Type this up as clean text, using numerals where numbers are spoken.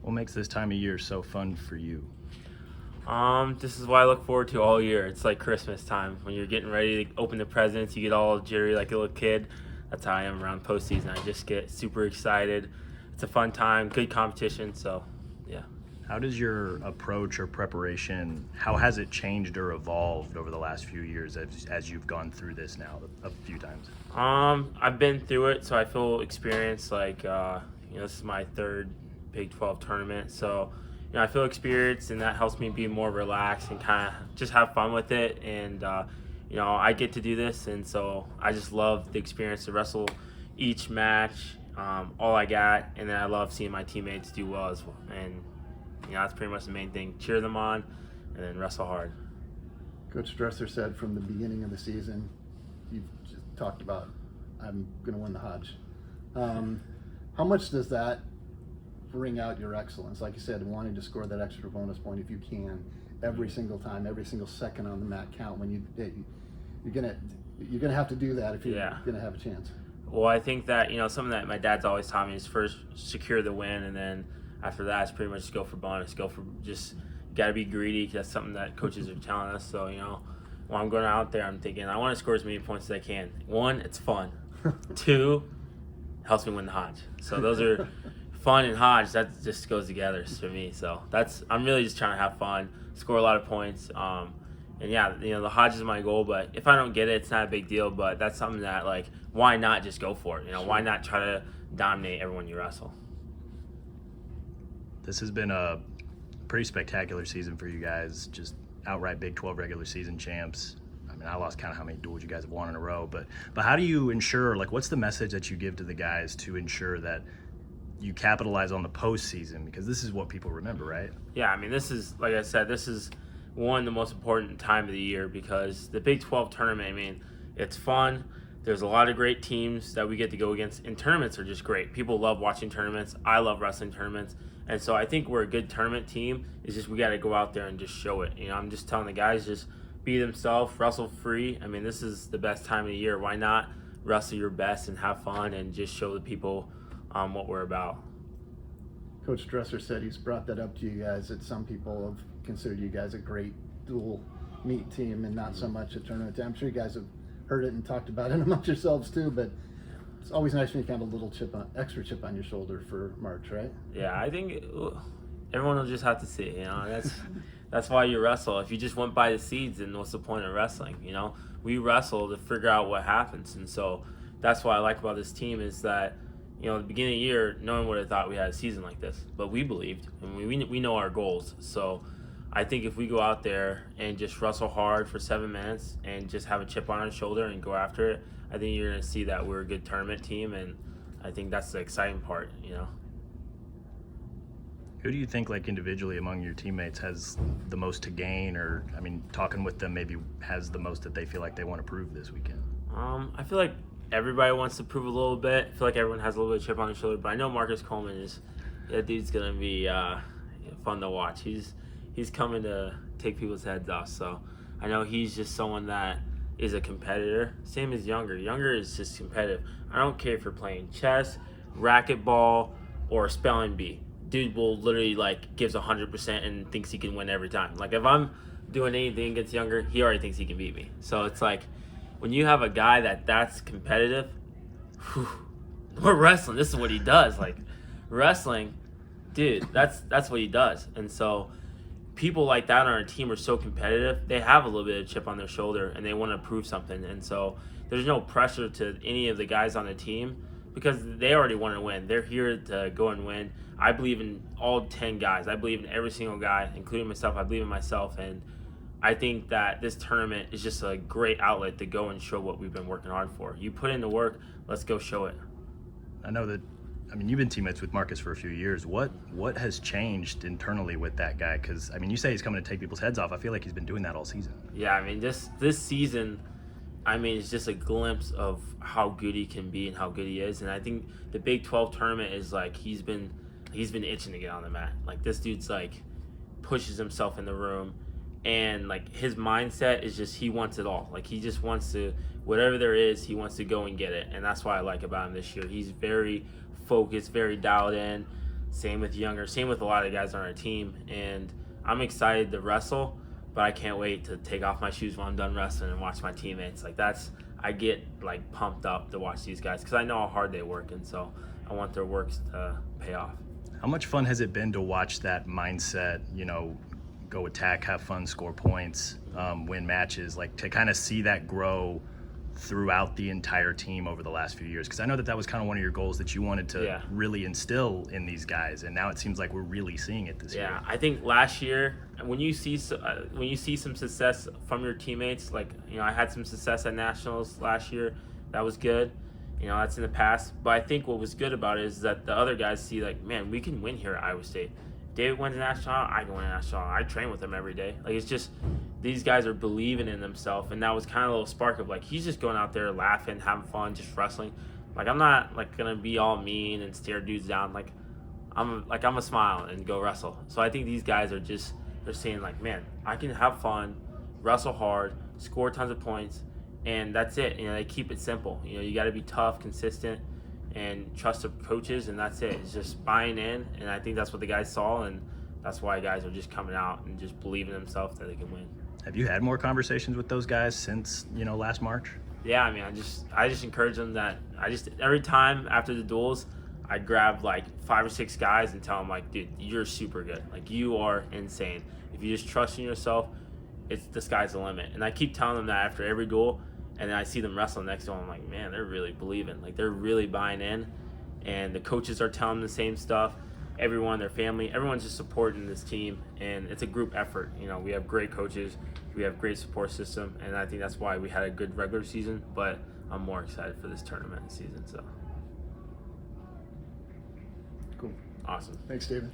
What makes this time of year so fun for you? This is what I look forward to all year. It's like Christmas time when you're getting ready to open the presents. You get all jittery like a little kid. That's how I am around postseason. I just get super excited. It's a fun time, good competition. So, yeah. How does your approach or preparation, how has it changed or evolved over the last few years as you've gone through this now a few times? I've been through it, so I feel experienced. This is my third Big 12 tournament, so I feel experienced, and that helps me be more relaxed and kind of just have fun with it. And I get to do this, and so I just love the experience to wrestle each match, all I got, and then I love seeing my teammates do well as well. And that's pretty much the main thing: cheer them on, and then wrestle hard. Coach Dresser said from the beginning of the season, you've just talked about, I'm going to win the Hodge. How much does that bring out your excellence? Like you said, wanting to score that extra bonus point if you can, every single time, every single second on the mat count. When you're gonna have to do that if you're gonna have a chance. Well, I think that something that my dad's always taught me is first secure the win, and then after that, it's pretty much just go for bonus. Got to be greedy. That's something that coaches are telling us. So, when I'm going out there, I'm thinking I want to score as many points as I can. One, it's fun. Two, helps me win the Hodge. So those are fun and Hodge. That just goes together for me. So I'm really just trying to have fun, score a lot of points. The Hodge is my goal. But if I don't get it, it's not a big deal. But that's something that why not just go for it? Sure. Why not try to dominate everyone you wrestle? This has been a pretty spectacular season for you guys, just outright Big 12 regular season champs. I mean, I lost count of how many duels you guys have won in a row, but how do you ensure, what's the message that you give to the guys to ensure that you capitalize on the postseason? Because this is what people remember, right? Yeah, I mean, this is, like I said, this is the most important time of the year because the Big 12 tournament, I mean, it's fun. There's a lot of great teams that we get to go against, and tournaments are just great. People love watching tournaments. I love wrestling tournaments. And so I think we're a good tournament team. It's just we got to go out there and just show it. I'm just telling the guys, just be themselves, wrestle free. I mean, this is the best time of the year. Why not wrestle your best and have fun and just show the people what we're about? Coach Dresser said he's brought that up to you guys, that some people have considered you guys a great dual meet team and not so much a tournament team. I'm sure you guys have heard it and talked about it amongst yourselves too, but it's always nice when you have a little extra chip on your shoulder for March, right? Yeah, I think everyone will just have to see. That's why you wrestle. If you just went by the seeds, then what's the point of wrestling? We wrestle to figure out what happens, and so that's what I like about this team is that at the beginning of the year, no one would have thought we had a season like this, but we believed, and we know our goals. So I think if we go out there and just wrestle hard for 7 minutes and just have a chip on our shoulder and go after it, I think you're going to see that we're a good tournament team, and I think that's the exciting part, Who do you think, individually among your teammates, has the most to gain, or, talking with them maybe has the most that they feel like they want to prove this weekend? I feel like everybody wants to prove a little bit. I feel like everyone has a little bit of chip on their shoulder, but I know Marcus Coleman that dude's going to be fun to watch. He's coming to take people's heads off, so I know he's just someone that is a competitor. Same as Younger. Younger is just competitive. I don't care if you're playing chess, racquetball, or spelling bee. Dude will literally gives 100% and thinks he can win every time. If I'm doing anything against Younger, he already thinks he can beat me. So it's when you have a guy that's competitive, we're wrestling. This is what he does. Wrestling, dude, that's what he does. And so people like that on our team are so competitive. They have a little bit of chip on their shoulder and they want to prove something. And so there's no pressure to any of the guys on the team because they already want to win. They're here to go and win. I believe in all 10 guys. I believe in every single guy, including myself. I believe in myself. And I think that this tournament is just a great outlet to go and show what we've been working hard for. You put in the work, let's go show it. I know that, you've been teammates with Marcus for a few years. What has changed internally with that guy? Because, you say he's coming to take people's heads off. I feel like he's been doing that all season. Yeah, this season, it's just a glimpse of how good he can be and how good he is. And I think the Big 12 tournament is he's been itching to get on the mat. This dude's pushes himself in the room. And his mindset is just he wants it all. He just wants to, whatever there is, he wants to go and get it. And that's what I like about him this year. He's very focused, very dialed in. Same with younger. Same with a lot of the guys on our team. And I'm excited to wrestle, but I can't wait to take off my shoes when I'm done wrestling and watch my teammates. Like I get like pumped up to watch these guys because I know how hard they work, and so I want their works to pay off. How much fun has it been to watch that mindset, go attack, have fun, score points, win matches, like to kind of see that grow throughout the entire team over the last few years? Because I know that was kind of one of your goals that you wanted to really instill in these guys, and now it seems like we're really seeing it this year. Yeah, I think last year when you see some success from your teammates, like I had some success at nationals last year, that was good. That's in the past. But I think what was good about it is that the other guys see, like, man, we can win here at Iowa State. David wins a national, I can win a national. I train with him every day. Like, it's just these guys are believing in themselves, and that was kind of a little spark of, like, he's just going out there laughing, having fun, just wrestling. Like, I'm not, like, going to be all mean and stare dudes down. Like, I'm a smile and go wrestle. So I think these guys are just, they're saying, like, man, I can have fun, wrestle hard, score tons of points, and that's it. They keep it simple. You got to be tough, consistent, and trust the coaches, and that's it. It's just buying in, and I think that's what the guys saw, and that's why guys are just coming out and just believing in themselves that they can win. Have you had more conversations with those guys since last March? Yeah, I mean, I just encourage them that every time after the duels, I grab like 5 or 6 guys and tell them, like, dude, you're super good. Like, you are insane. If you just trust in yourself, the sky's the limit. And I keep telling them that after every duel. And then I see them wrestle next to them. I'm like, man, they're really believing. Like, they're really buying in. And the coaches are telling them the same stuff. Everyone, their family, everyone's just supporting this team. And it's a group effort. We have great coaches. We have great support system. And I think that's why we had a good regular season. But I'm more excited for this tournament season. So Cool. Awesome. Thanks, David.